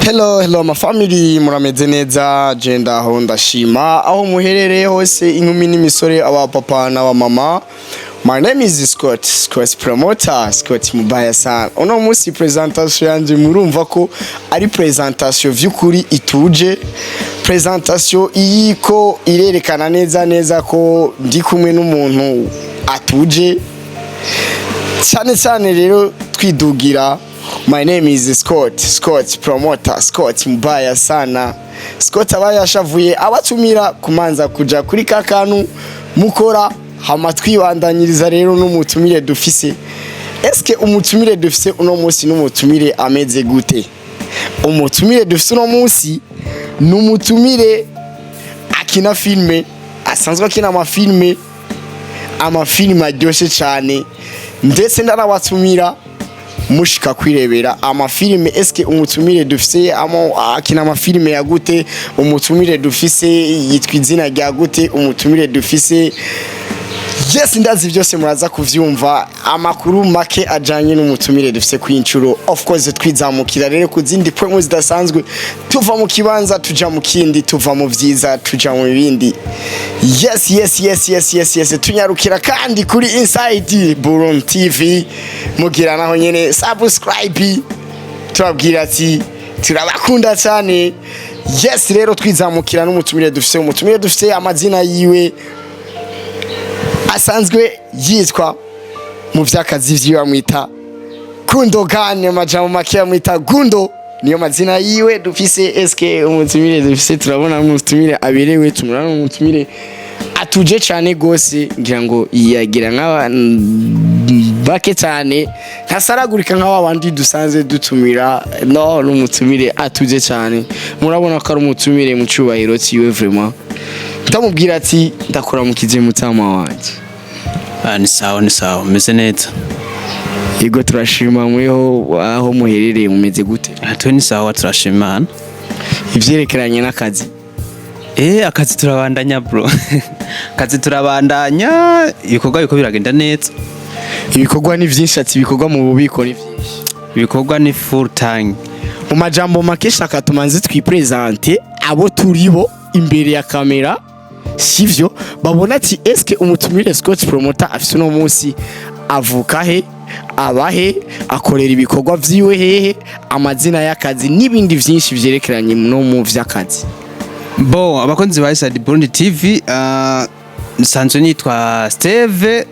Hello my family, murameze neza, je ndaho ndashima aho muherereye hose, inkumi n'imisore, aba papa na mama. My name is Scott promoter, Scott mubaya sana. Uno munsi presentation yanje murumva ko ari presentation vy'ukuri ituje, presentation iyiko irerekana neza ko ndi kumwe n'umuntu atuje cyane rero twidugira. My name is Scott promoter, Scott mubaya sana. Scott abaye ashavuye abatumira kumanza kuja kuri kakanu mukora hama twibandanyiriza rero n'umutumire dufise. Eske umutumire dufise uno munsi n'umutumire ameze gute? Umutumire dufise uno munsi n'umutumire akina filme, asanzwe akina amafilme aryoshe cyane, ndetse ndarabatumira mushika kwirebera amafilme. Eske umutumire dufise akina amafilme ya gute? Umutumire dufise yitwa izina rya gute? Umutumire dufise yes, ndazi byose muraza kuvyumva, amakuru make ajanye n'umutumire dufise kwinchuro. Of course twizamukira rero kuzindi point zidasanzwe, tuva mu kibanza tuja mu kindi, tuva mu vyiza tuja mu bindi. Yes, tunyarukira kandi kuri Inside Burundi TV, mugira naho nyene subscribe, turabwira ati turabakunda cyane. Yes, rero twizamukira n'umutumire dufise. Umutumire dufise amazina yiwe asanzwe yitwa mu vyakazi vyiwe amwita Gündo, gane majambo make amwita Gündo, niyo mazina yiwe dufise. Eske umutumire dufise turabona umutumire aberewe, tumurana umutumire atuje cyane gose, ngira ngo yagira nk'aba bake cyane, ntasaragurika nk'aba bandi dusanze dutumira. No, n'umutumire atuje cyane, murabona ko ari umutumire mu cyubahiro ciwe vraiment. Ndamubwira ati ndakora mukize mutama wanje. Ni sawa meze neza. Yego turashima, mweho aho muherereye mumeze gute? Twe ni sawa turashimana. Ivyerekeranye n'akazi? Akazi turabandanya bro. Akazi turabandanya, ibikorwa biko biragenda neza. Ibikorwa ni vyinshi, ati ibikorwa mu bubiko ni vyinshi. Ibikorwa ni full time. Mu majambo make shaka tumanze twipresente abo turibo imbere ya kamera, sivyo babona ati eske umutumire Scott promoter afise no munsi avuka he, abahe, akorera ibikorwa vyiwe hehe, amazina y'akazi n'ibindi vyinshi vyerekeranye no mu vy'akazi. Bo abakonzi ba Inside Burundi TV, nsanzwe nitwa Steve,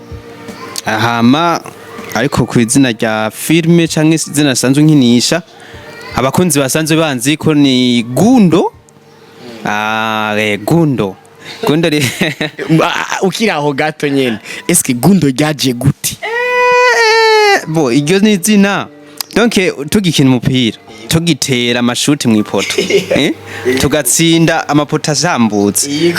hama ariko ku izina rya Filme canke izina nsanzwe nkinisha abakonzi basanzwe banzi ko ni Gündo. Gündo ukiraho gato nyene, eske Gündo ryaje gute? Bo iryo ni izina, donc tugikina umupira tugitera amashuti mwipoto tugatsinda amapoto azambutse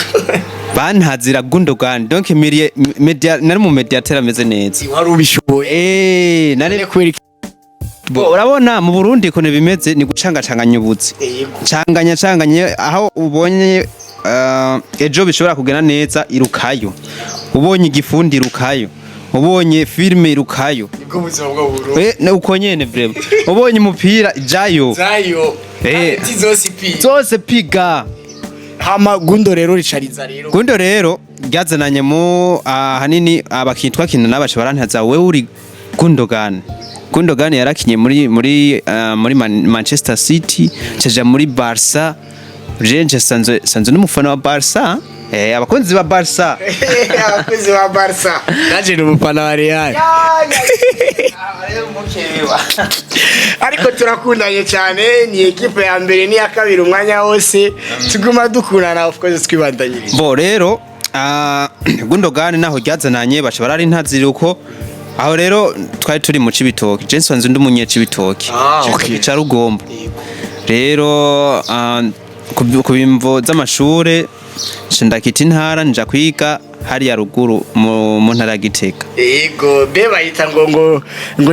bantazira Gündo gani, donc media nari mu media atera ameze neza. Wari ubishoboye? Nari kwereka. Bo urabona mu Burundi kone bimeze ni gucangacanganya ubuzi, canganye aho ubonye ejo bishobora kugena neza irukayo, ubonye igifundi irukayo, ubonye filme irukayo, niko buzima bwo Burundi uko nyene vraiment. Ubonye umupira jayo zose piga. Hama Gündo rero ricariza rero, Gündo rero ryazananye mu hanini abakitwa kina n'abaca barantaza wewe uri Gündo gani. Gündo gani yarakinye muri Manchester City, caja muri Barca. Jenje sanzwe n'umufana wa Barca. Abakunzi ba Barca. Abakunzi ba Barca. Naje n'umufana wa Real. Ariko turakundanye cyane, ni equipe ya mbere ni ya kabiri umwanya wose, tuguma dukundana, of course twibandanyirije. Bo rero Gündo gani naho ryazananye baca barari ntazira uko aho rero twari turi mu Cibitoke. Je nsanzwe ndi umunye Cibitoke. Okay. Ca Rugombo. Rero ku bimvo z'amashure ndakita intara nja kwiga hari ya ruguru mu ntara ya Gitega. Yego be bayita ngo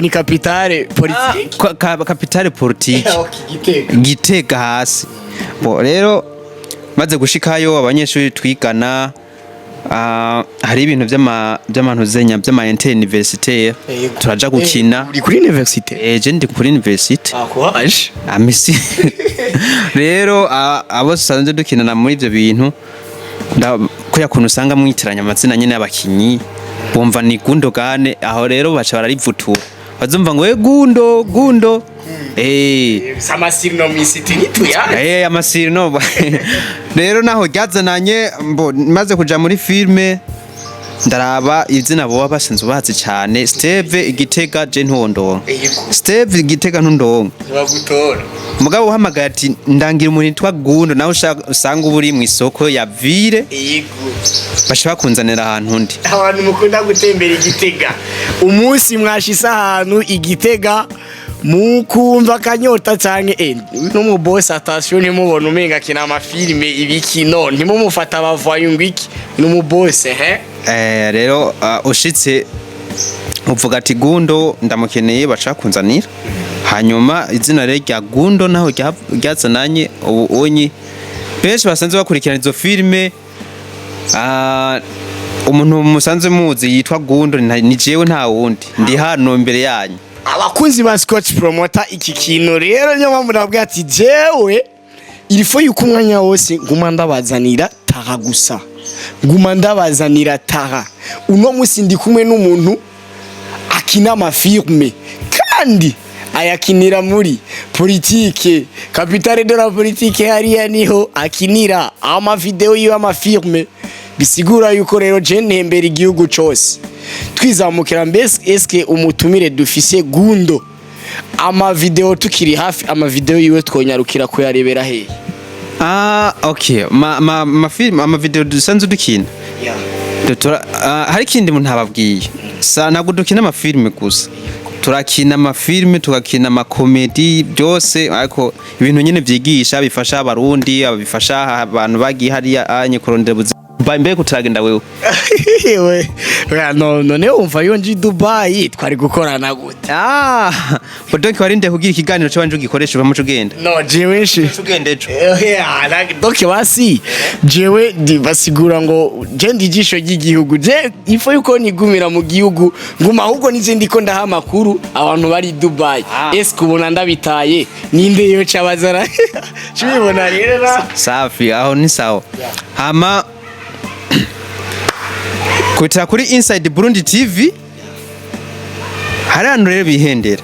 ni capitale politique. Capitale politique. Gitega hasi. Bo rero maze gushikayo abanyeshuri twigana hari ibintu by'abantu zenya by'ama interuniversitaire turaja gukina. Uri kuri universite? Je ndi kuri university. Aje amisi rero abo sanze dukinana muri ivyo bintu ko yakuntu usanga mwitiranya amazina nyene y'abakinnyi bumva ni Gündo gane, aho rero baca bararivutura bazumva ngo Gündo samasirino misiti nituya amasirino rero naho ryazananye maze kuja muri filme ndaraba izina boba basenze bazi cyane Steve Igitega je ntondonga Steve Igitega ntondonga bagutora mugabo uhamagaye ati ndangira umuntu yitwa Gündo nawe usanga uburi mu isoko ya Ville basha bakunzanira ahantu ndi abantu mukunda gutembera Igitega umunsi mwashisa ahantu Igitega mukumva kanyota cyane no mu boss attention nimubona umenga kina amafilme ibikino ntimumufata abavayo ngwiki no mu boss rero ushitse uvuga ati Gündo ndamukeneye bacakunzanira hanyuma izina rero rya Gündo naho ryazananye ubonye benshi basanze bakurikirana izo filme umuntu musanze muzi yitwa Gündo ni jewe nta wundi ndi hano imbere yanyu abakunzi ba Scotch Promoter iki kintu rero nyuma murabwa ati jewe ilifo yuko umwanya wose nguma ndabazanira taha gusa nguma ndabazanira taha uno musi ndi kumwe n'umuntu akina amafilme kandi ayakinira muri politike capitale de la politique hariya niho akinira ama video y'amafilme bisigura yuko rero je ntembera igihugu cyose twizamukira mbese eske umutumire dufise Gündo ama video tukiri hafi ama video yiwe twonyarukira ko yarebera he okay ma film ama video dusanzwe dukina hari kindi muntu ababwiye ntabwo dukina ama filme gusa turakina ama filme tugakina ama Comédie byose ariko ibintu nyene byigisha bifasha abarundi abifasha abantu bagiye hariya anye kurondera buzima mbere kuturagenda wewe none umva yonje Dubai twari gukorana gute donc warinde kugira ikiganiro cyo banje ugikoresha uva mu cugenda no jewe cugenda ejo donc basi jewe basigura ngo je ndijisho ry'igihugu je ifo yuko nigumira mu gihugu nguma ahubwo nize ndiko ndaha amakuru abantu bari Dubai eske ubona ndabitaye ninde yo cabazara cibibona rero safi aho ni sawa hama kutira kuri Inside Burundi TV hari ahantu rero bihendera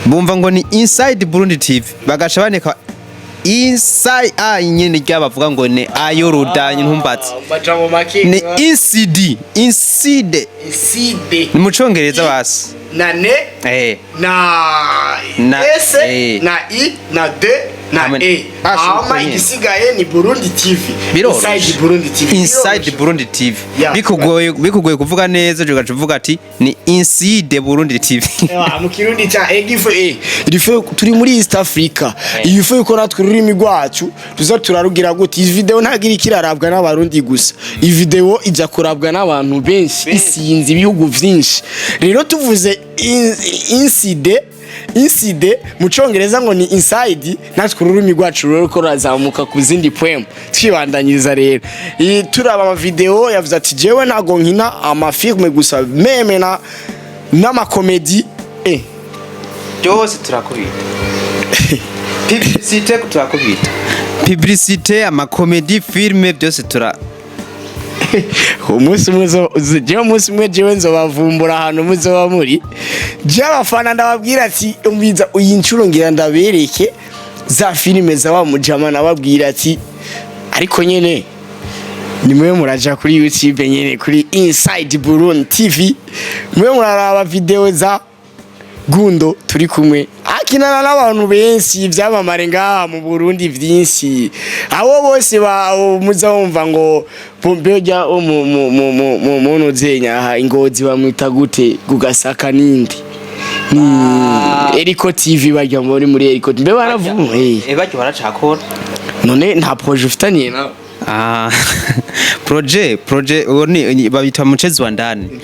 bumva ngo ni Inside Burundi TV bagaca baneka Inside nyene ryabavuga ngo ne ayo rudanye ntumbatse ni Inside ni mu Congereza basi na ne na s na i na d na ama igisigaye ni Burundi TV Inside Burundi TV Inside Burundi TV bikugoye kuvuga neza je gacuvuga ati ni Inside Burundi TV mu kirundi cha egifo ilifo turi muri East Africa ilifo yuko natwe rurimi rwacu tuza turarugira gute iyi video ntagira ikirarabwa n'abarundi gusa iyi video ijya kurabwa n'abantu benshi isinzi ibihugu vyinshi rero tuvuze Inside mu Congereza ngo ni Inside natwe ururimi rwacu rero ko razamuka ku zindi poem twibandanyiriza rero turaba ama video yavuze ati jewe ntago nkina ama filme gusa meme n'ama Comédie byose turakubita publicité turakubita publicité ama Comédie filme byose umunsi umwe jewe nzobavumbura ahantu muzoba muri je abafana ndababwira ati umbiza uyincuro ngira ndabereke za filime za mujama nababwira ati ariko nyene nimwe muraja kuri YouTube nyene kuri Inside Burundi TV mwe muraraba video za Gündo turi kumwe akinana n'abantu benshi byabamare ngaha mu Burundi vyinshi abo bose muzumva ngo Pompeo mu zenya ingozi bamwita gute gugasaka nindi ni Eriko TV bajya muri Eriko mbe baravuga bajya baracakora none nta projet ufitaniye na projet oni babita mucezi wa ndani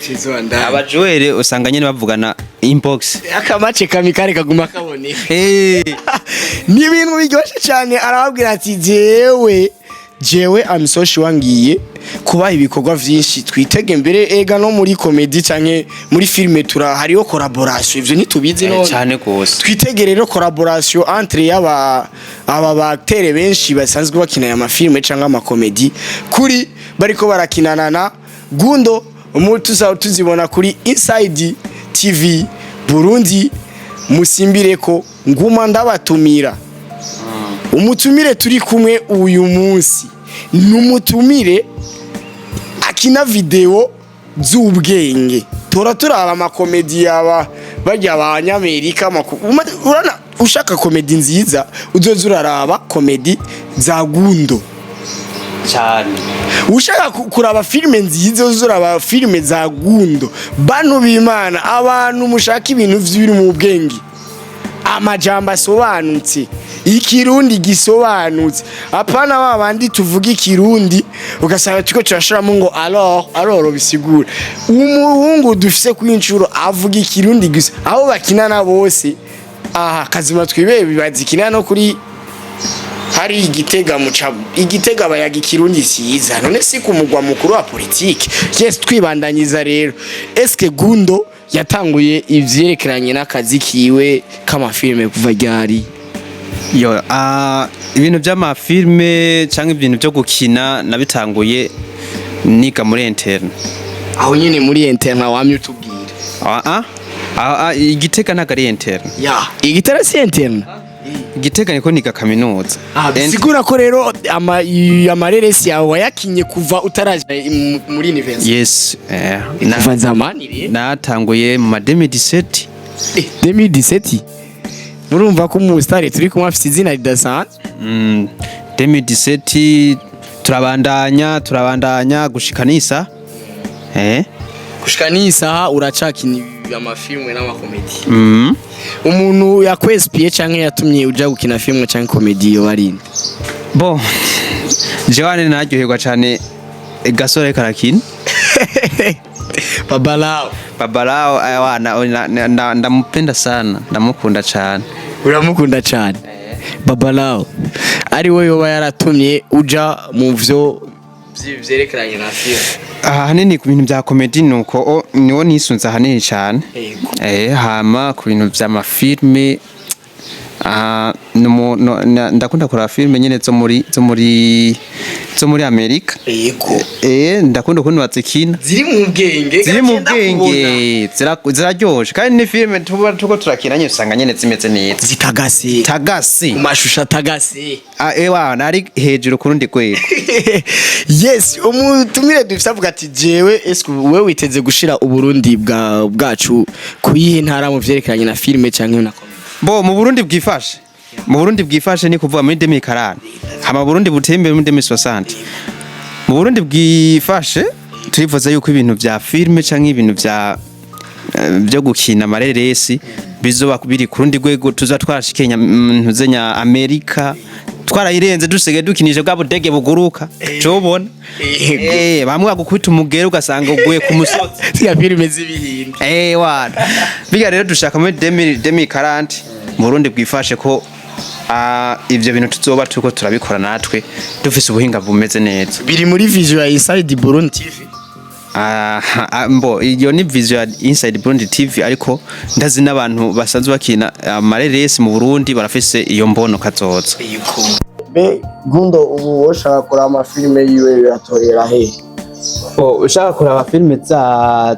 abajuere usanga nyene bavugana inbox akamace kamikare kaguma kabone ni ibintu biryoshe cyane arababwira ati jewe jewe amisoshi wangiye kubaha ibikorwa vyinshi twitege mbere ega no muri Comédie canke muri filme hariho collaboration ivyo ntitubizi no cyane gose twitege rero collaboration entre aba baktere benshi basanzwe bakina ya mafilme canke ama Comédie kuri bariko barakinana na Gündo tuzibona kuri Inside TV Burundi musimbireko nguma ndabatumira umutumire turi kumwe uyu munsi numutumire akina video z'ubwenge turaba ama Comédie yaba bajya abanyamerika urana ushaka Comédie nziza uzoza uraraba Comédie za Gündo cyane ushaka kuraba filme nziza uzuraba filme za Gündo bantu b'Imana abantu mushaka ibintu vy'ibiri mu bwenge amajambo asobanutse ikirundi gisobanutse apana babandi tuvuga ikirundi ugasanga tuko turashiramo ngo alors bisigura umuhungu dufise kwinshuro avuga ikirundi gusa aho bakinana bose kazima twibeye bibazikina no kuri hari igitega bayaga ikirundi siza none si kumugwa mukuru wa politike yes twibandanyiza rero eske Gündo yatanguye ivyerekeranye n'akazi kiwe kama filme kuva ryari yo ibintu by'amafilme cyangwa ibintu byo gukina nabitanguye niga muri interne aho nyine muri interne wamye utubwira igitega nagari interne igitera si interne igitega niko niga kaminuza sigura ko rero amareresi yawe wayakinye kuva utaraje muri university yes kuva zamani rero natanguye mu 2017 2017 urumva ko mu star turi kumwe afite izina ridasanzwe 2017 turabandanya gushika nisa gushika nisa uracakina amafilme n'amakomedi umuntu yakwespie canke yatumye uja gukina filme canke komedi yo barinde bo jewane naryoherwa cyane gasore karakina babalao aywana ndamupenda sana ndamukunda cyane uramukunda cyane babalao ari we yoba yaratumye uja mu vyo vyerekeranye na filme hanini ku bintu bya comedy nuko niwo nisunza hanini cyane hama ku bintu bya mafilme ndakunda kuraba filme nyene zo muri Amerika ndakunda ukuntu bazikina ziri mu bwenge ziraryoshe kandi ni filme tuko turakina nyine usanga nyene zimeze neza zitagase mu mashusho atagase nari hejuru kurundi kwego yes umutumire dufite avuga ati jewe eske wewe witeze gushira uburundi bwacu kuyihe ntara mu vyerekeranye na filme canke na bo mu Burundi bwifashe ni kuvuga muri 2040 hama Burundi butembe muri 2060 mu Burundi bwifashe turifuza yuko ibintu vya filme canke ibintu byo gukina amareresi bizoba biri kurundi gwego tuza twashikenya ntuzenya Amerika twarayirenze dusege dukinije bwa budege buguruka cobona bamwe bagukubita umugero ugasanga uguye ku musozi ya filme z'ibihinde wana biga rero dushaka muri 2040 mu Burundi bwifashe ko ivyo bintu tuzoba tuko turabikora natwe dufise ubuhinga bumeze neza biri muri Visual Inside Burundi TV mbo iyo ni Visual Inside Burundi TV ariko ndazi n'abantu basanzwe bakina amareresi mu Burundi barafise iyo mbono kazoza Gündo ubu woshaka kuraba amafilme yiwe biratorera he ushaka kuraba filme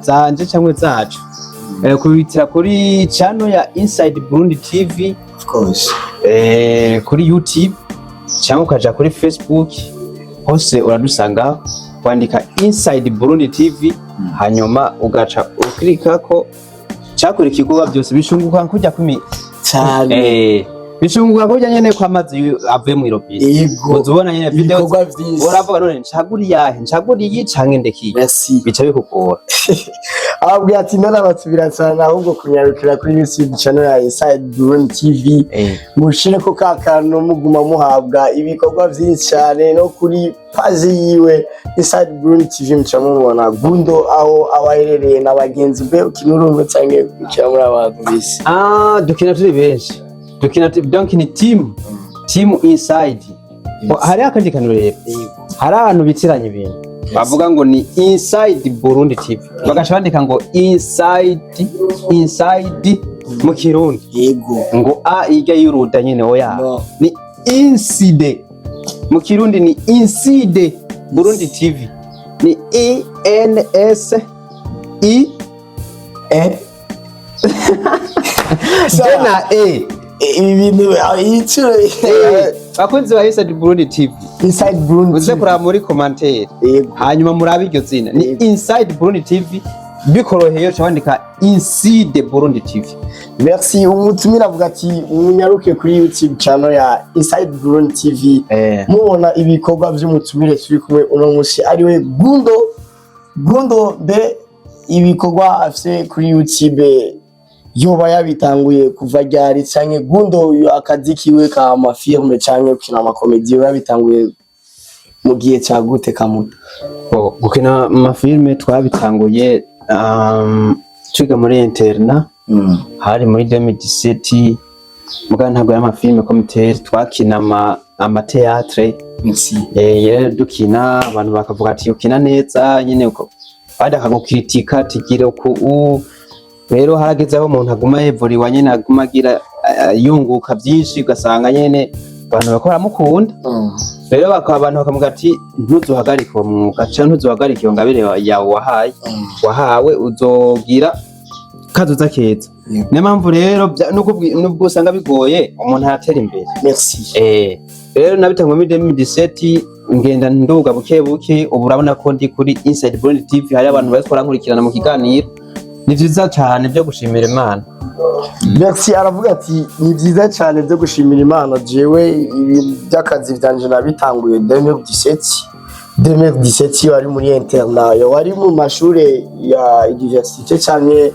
zanje cyangwa zacu kubitira kuri channel ya Inside Burundi TV of course kuri YouTube cyangwa ukaja kuri Facebook hose uradusanga kwandika Inside Burundi TV hanyuma ugaca uklika ko cyakurikirwa byose bishunguka kujya kumi cyane bishunguka kujya nyene kwa mazi avuye mu irobine uzubona nyene video uravuga none ncaguriye canke ndeki bica bikugora ababwiye ati narabatsubira cyane ahubwo kunyarukira kuri YouTube channel ya Inside Burundi TV mushire ko kakano muguma muhabwa ibikorwa byinshi cyane no kuri page yiwe Inside Burundi TV mcamubona Gündo aho abaherereye n'abagenzi be ukinurumbe cyane gukira muri abantu bisi dukina turi benshi dukina donc ni team Inside hari akandi kantu rero hari abantu bitiranya ibintu bavuga ngo ni inside Burundi TV bagaca bandika ngo inside mu kirundi yego ngo a ijya y'uruda nyene oya ni inside mu kirundi ni inside Burundi TV ni INS I E Jena ibi bintu yiciro bakunzi ba Inside Burundi TV Inside Burundi uze kuraba muri commentaire hanyuma murabe iryo zina ni Inside Burundi TV bikoroheye cyandika Inside Burundi TV. Merci. Umutumira avuga ati munyaruke kuri YouTube channel ya Inside Burundi TV mubona ibikorwa by'umutumire turi kumwe uno munsi ariwe Gündo be ibikorwa afite kuri YouTube yoba yabitanguye kuva ryari canke Gündo akazi kiwe ka amafilme canke gukina amakomedi yabitanguye mu gihe cya gute kamuta? Gukina amafilme twabitanguye twiga muri interna hari muri 2017 muga ntabwo y'amafilme communautaire twakina amateatre dukina abantu bakavuga ati ukina neza nyene uko bada kagukritika tigire uko rero haragezeho umuntu aguma yevuriwa nyene aguma agira yunguka byinshi ugasanga nyene abantu bakora mukunda rero abantu bakamuga ati ntuzuhagarike uwo mwuga cyangwa ntuzuhagarike iyo ngabire yawe wahawe uzogira kazoza keza niyo mpamvu rero nubwo usanga bigoye umuntu aratera imbere. Merci. Rero nabitangwa muri 2017 ngenda nduga buke ubu urabona ko ndi kuri Inside Burundi TV hari abantu bakora nkurikirana mu kiganiro ni vyiza cyane byo gushimira Imana. Merci. Aravuga ati ni vyiza cyane byo gushimira Imana jewe ibi by'akazi byanje nabitanguye 2017 wari muri interna wari mu mashure ya université cyane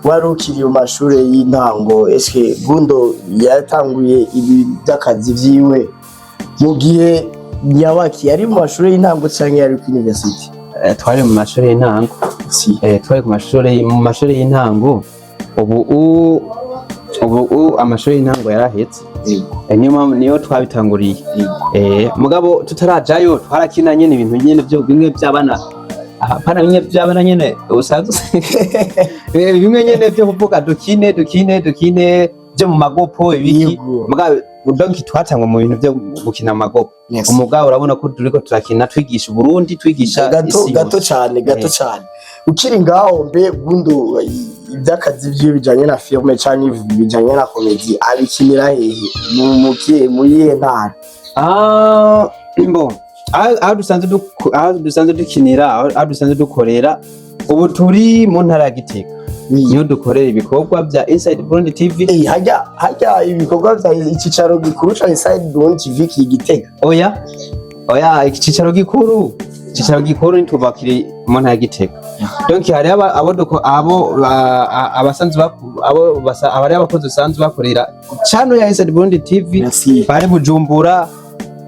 wari ukiri mu mashure y'intango. Eske Gündo yatanguye ibi by'akazi vyiwe mu gihe nyabaki yari mu mashure y'intango cyane yari ku university? Twari mu mashure y'intango. Twari mu mashure y'intango ubu amashuri y'intango yarahetse niyo twabitanguriye mugabo tutarajayo twarakina nyene ibintu nyene byo bimwe by'abana apana bimwe by'abana nyene usanzwe bimwe nyene byo kuvuga dukine byo mu magopo ibiki mugabo donc twatangwa mu bintu byo gukina amagopo umugabo urabona ko turiko turakina twigisha Burundi twigisha gato cyane ukiri ngaho mbe Gündo iby'akazi byo bijanye na filme cyane bijanye na komedi abikinira hehe mu yihe ntara? aho dusanzwe dukinira aho dusanzwe dukorera ubu turi mu ntara ya Gitega niyo dukorera ibikorwa bya Inside Burundi TV. Hajya ibikorwa bya ikicaro gikuru cha Inside Burundi TV ki Gitega? Oya ikicaro gikuru nitubakire mu ntara ya Gitega. Donc hari abari abakozi basanzwe bakorera channel ya Inside Burundi TV bari Bujumbura.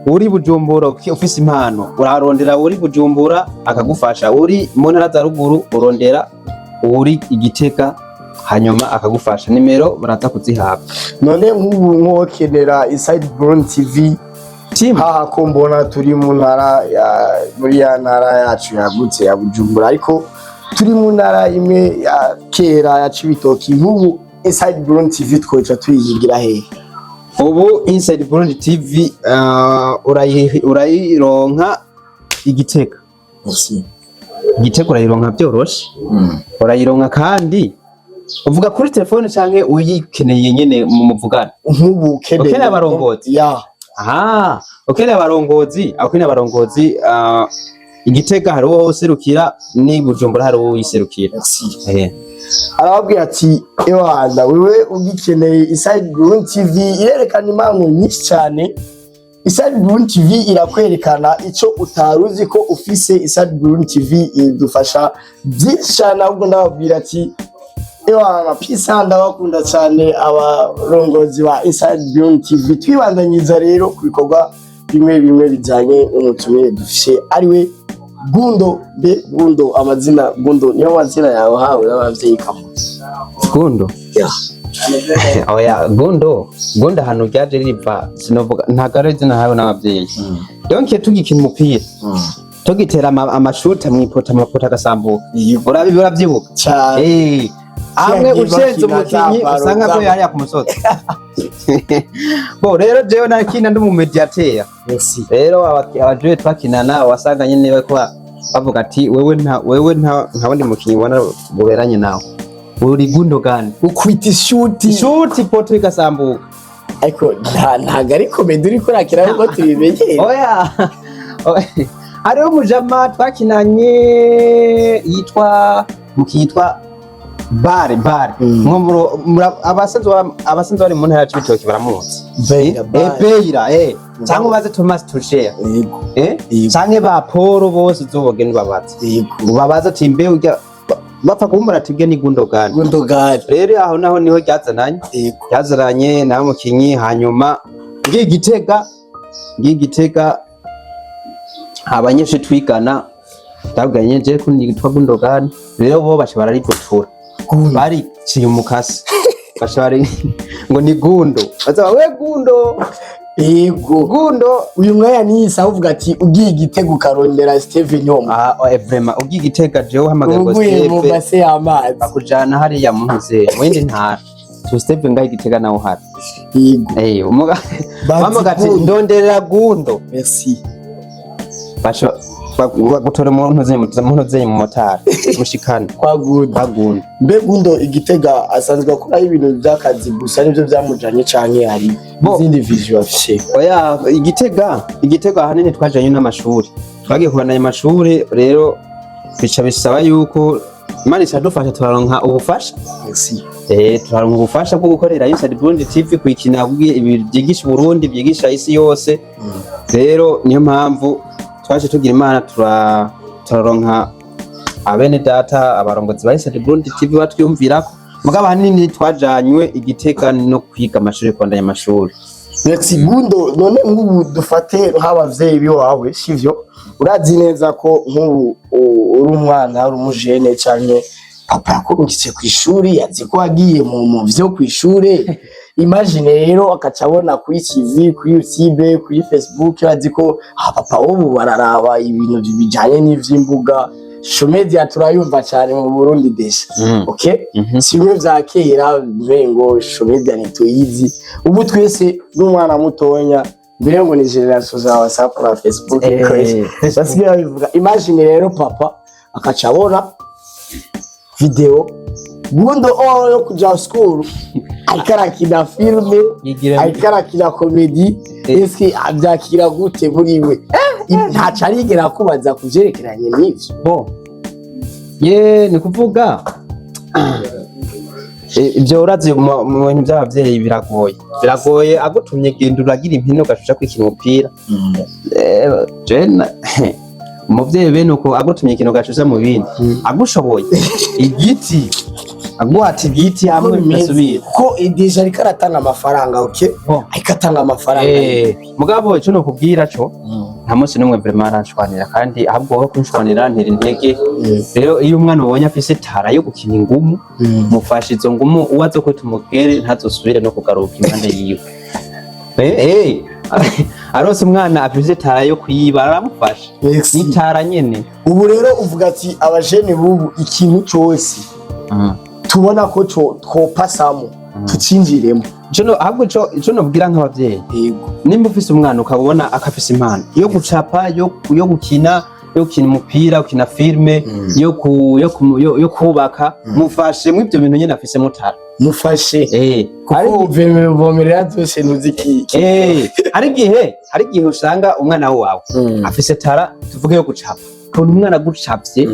Uri Bujumbura ufise impano urarondera uri Bujumbura akagufasha, uri mu ntara za ruguru urondera uri Igitega hanyuma akagufasha, nimero baraza kuzihabwa. None nk'ubu mwokenera Inside Burundi TV haha ko mbona turi mu ntara muri ya ntara yacu yagutse ya Bujumbura ariko turi mu ntara imwe ya kera ya Cibitoki. Nk'ubu Inside Burundi TV twoca tuyigira hehe? Ubu Inside Burundi TV urayironka Igitega. Igitega urayironka byoroshe. Urayironka kandi uvuga kuri telefone canke uyikeneye nyene mu muvugana. Nk'ubu ukeneye abarongozi. Ukeneye abarongozi Igitega hari uwo userukira ni Bujumbura hari uwo uyiserukira. Arababwira ati Yohana wewe ugikeneye Inside Burundi TV irerekana impano nyinshi cyane. Inside Burundi TV irakwerekana ico utaruzi ko ufise. Inside Burundi TV idufasha byinshi cyane ahubwo ndababwira ati Yohana pisa ndabakunda cyane abarongozi ba Inside Burundi TV. Twibandanyiza rero ku bikorwa bimwe bijanye n'umutumire dufise ariwe Gündo. Amazina Gündo niyo mazina yawe hawe n'abavyeyi kamuzi? Gündo oya Gündo hano ryaje riva sinovuga ntagaruze nahawe n'abavyeyi donc tugikina umupira tugitera amashuti mwipota amapota agasambuka urabyibuka amwe ucenze umukinyi usanga ko yari yakumusoza bo rero jewe nakina ndi mu mediateur rero abajuye twakinana wasanga nyene ko bavuga ati wewe nta wundi mukinyi ubona buberanye nawe uri Gündo gani ukwita ishuti poto igasambuka ariko ntago ari komedi uriko urakira nkuko tubimenyeye oya hariho umujama twakinanye yitwa bare abasanzwe bari mu ntara ya Cibitoke baramuzi Beira cyangwa baze Thomas Tuchea cyangwa ba Paul bose uzoboge nibabaza babaza ati mbe urya bapfa kumbura ati bwe ni Gündo gani rero aho naho niho ryazaranye na mukinyi hanyuma ngigitega abanyeshe twigana ndabwanye je ko nitwa Gündo gani rero bo bashe bararivutura bari ciye umukasi bashare ngo ni Gündo baza we Gündo uyu mwanya nisa uvuga ati ugiye igitego karondera Steven Nyoma vraiment ugiye igitega je uhamagaye Steven mu base y'amazi bakujana hari ya muze wende ntara to Steven ngaye igitega nawo hari bamagati ndonderera Gündo merci basho bagutore mu ntuze mu motari gushikana kwa Gündo mbe Gündo igitega asanzwe akora ibintu by'akazi gusa nibyo byamujanye canke hari izindi vision afishe oya igitega ahanini twajanye n'amashuri twagiye kubandanya amashuri rero bica bisaba yuko Imana ishadufasha turaronka ubufasha turaronka ubufasha bwo gukorera Inside Burundi TV kwikina byigisha Burundi byigisha isi yose rero niyo mpamvu twaje tugira Imana turaronka abene data abarongozi ba Inside Burundi TV batwiyumvirako mugabo hanini twajanywe igitega no kwiga amashuri kwandanya amashuri merci Gündo none nk'ubu dufate nk'abavyeyi biwawe sivyo urazi neza ko nk'ubu uri umwana uri umujene canke papa yakurungitse kw'ishuri yazi ko wagiye mu vyo kw'ishure imagine rero akacabona kuri TV kuri YouTube kuri Facebook yazi ko papa ubu bararaba ibintu bijanye n'ivy'imbuga Comédie turayumva cyane mu Burundi desha simwe vya kera ngo Comédie ntituyizi ubu twese n'umwana mutonya mbere ngo ni generation za WhatsApp na Facebook basigaye bivuga imagine rero papa akacabona video Gündo yo kuja school akarakina filme akarakina Comédie eske abyakira gute muri we ntaca arigera kubaza kuvyerekeranye n'ivyo ni kuvuga ibyo urazi mu bintu by'abavyeyi biragoye agutumye genda uragira impino gashusha kwikina umupira umuvyeyi bene uko agutumye ikintu gashusha mu bindi agushoboye igiti aguhata igiti hamwe bisubira ko deja ariko aratanga amafaranga ariko atanga amafaranga mugabo ico no kubwira co nta munsi n'umwe vraiment aranshwanira kandi ahubwo aho kunshwanira ntera intege rero iyo umwana ubonye afise tara yo gukina ingumu mufasha izo ngumu uwazo ko tumugere ntazosubire no kugaruka impande yiwe arose umwana afise tara yo kuyiba aramufasha itara nyene ubu rero uvuga ati abajene bubu ikintu cyose tubona ko twopasamo tucinjiremo ahubwo ico nobwira nk'abavyeyi nimba ufise umwana ukabona akafise impano yo gucapa yo gukina umupira ukina filme yo kubaka mufashe mw'ivyo bintu nyene afise mutara mufashe kuko uvomerera byose ntuziki hari igihe usanga umwana wawe afise tara tuvuge yo gucapa ukabona umwana agucapye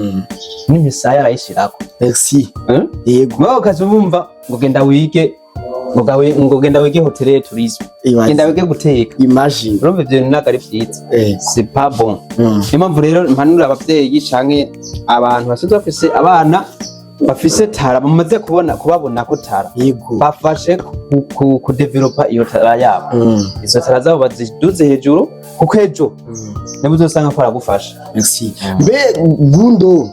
n'imisaya arayishirako merci mwaho ukazumva ngo genda wige hotel tourisme genda wige guteka imagine urumva ivyo ntago ari vyiza c'est pas bon niyo mpamvu rero mpanura abavyeyi canke abantu basanzwe bafise abana bafise tara bamaze kubabona ko tara bafashe kudevelopa iyo tara yabo izo tara zabo baziduze hejuru kuko ejo niba uzosanga ko aragufasha mbe Gündo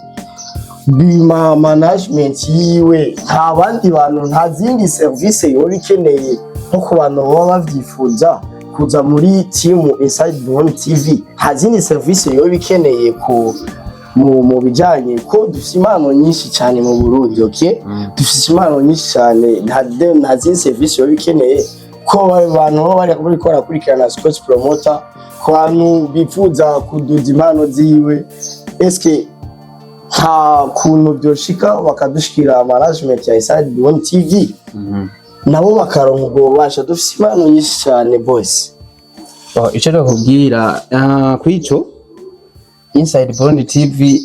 bima management yiwe nta bandi bantu nta zindi service yoba ikeneye nko ku bantu baba bavyifuza kuza muri team Inside Burundi TV nta zindi service yoba ikeneye ku mu bijanye ko dufite impano nyinshi cyane mu Burundi okay dufite impano nyinshi cyane nta zindi service yoba ikeneye ko abantu baba bari barakurikirana sports promoter ko bantu bifuza kuduza impano ziwe eske nta kuntu byoshika bakadushikira management ya Inside Burundi TV nabo bakaronka ubwo bubasha dufite impano nyinshi cyane boss. Icyo nakubwira kwico Inside Burundi TV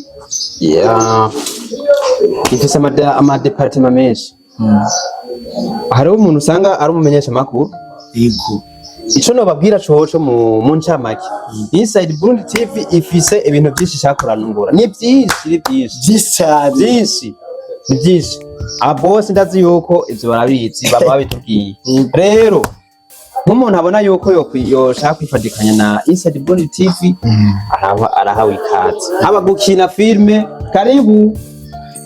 ifise ama department menshi. Hariho umuntu usanga ari umumenyesha makuru yego ico no babwira coco mu ncamake Inside Burundi TV ifise ibintu byinshi cyakoranungura ni byinshi ni byinshi abose ndazi yuko ivyo barabizi baba babitubwiye rero nk'umuntu abona yuko yoshaka kwifadikanya na Inside Burundi TV arahawe ikaze haba gukina filme karibu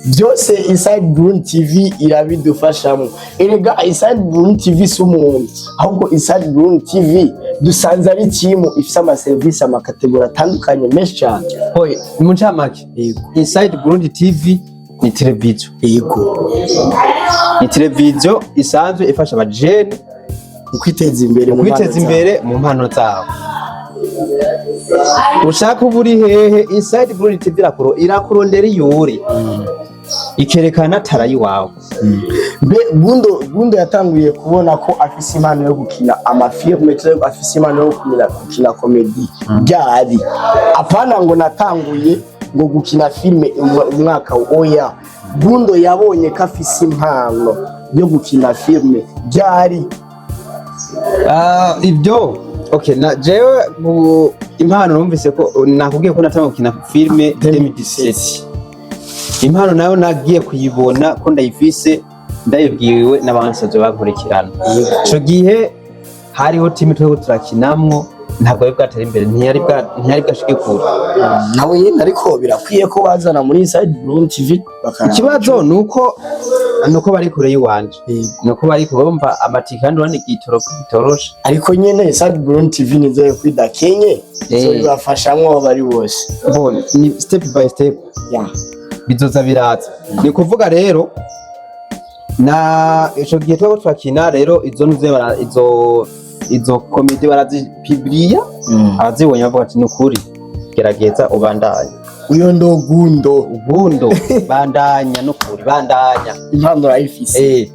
byose Inside Burundi TV irabidufashamo erega Inside Burundi TV si umuntu ahubwo Inside Burundi TV dusanze ari team ifise ama service ama category atandukanye menshi cyane hoye mu ncamake Inside Burundi TV ni televiziyo yego ni televiziyo isanzwe ifasha abajene kwiteza imbere mu mpano zabo ushaka uburi hehe Inside Burundi TV irakurondera iyuri ikerekana atera iwawe Gündo yatanguye kubona ko afise impano yo gukina amafilme cyangwa afise impano yo gukina Comédie byari apana ngo natanguye ngo gukina filme umwaka oya Gündo yabonye ko afise impano yo gukina filme byari ibyo okay na jewe impano numvise ko nakubwiye ko natanguye gukina filme 2017 impano nayo nagiye kuyibona ko ndayifise ndayibwiwe n'abansaje bakurikirana ico gihe hariho team twego turakinamwo ntabwo ari bwatera imbere ntiyari bwashike kure nawe nyine ariko birakwiye ko bazana muri Inside Burundi TV ikibazo nuko bari kure yiwanje nuko bari kubumva amatike kandi wandi gitoroshe ariko nyene Inside Burundi TV nizo kwidakenye so bibafashamwe bari bose bon ni step by step bizoza biraza ni kuvuga rero na ico gihe twego twakina rero izo komite barazipibliya abazibonye bavuga ati nukuri gerageza ubandanye uyo ndo Gündo bandanya nukuri bandanya impano urayifise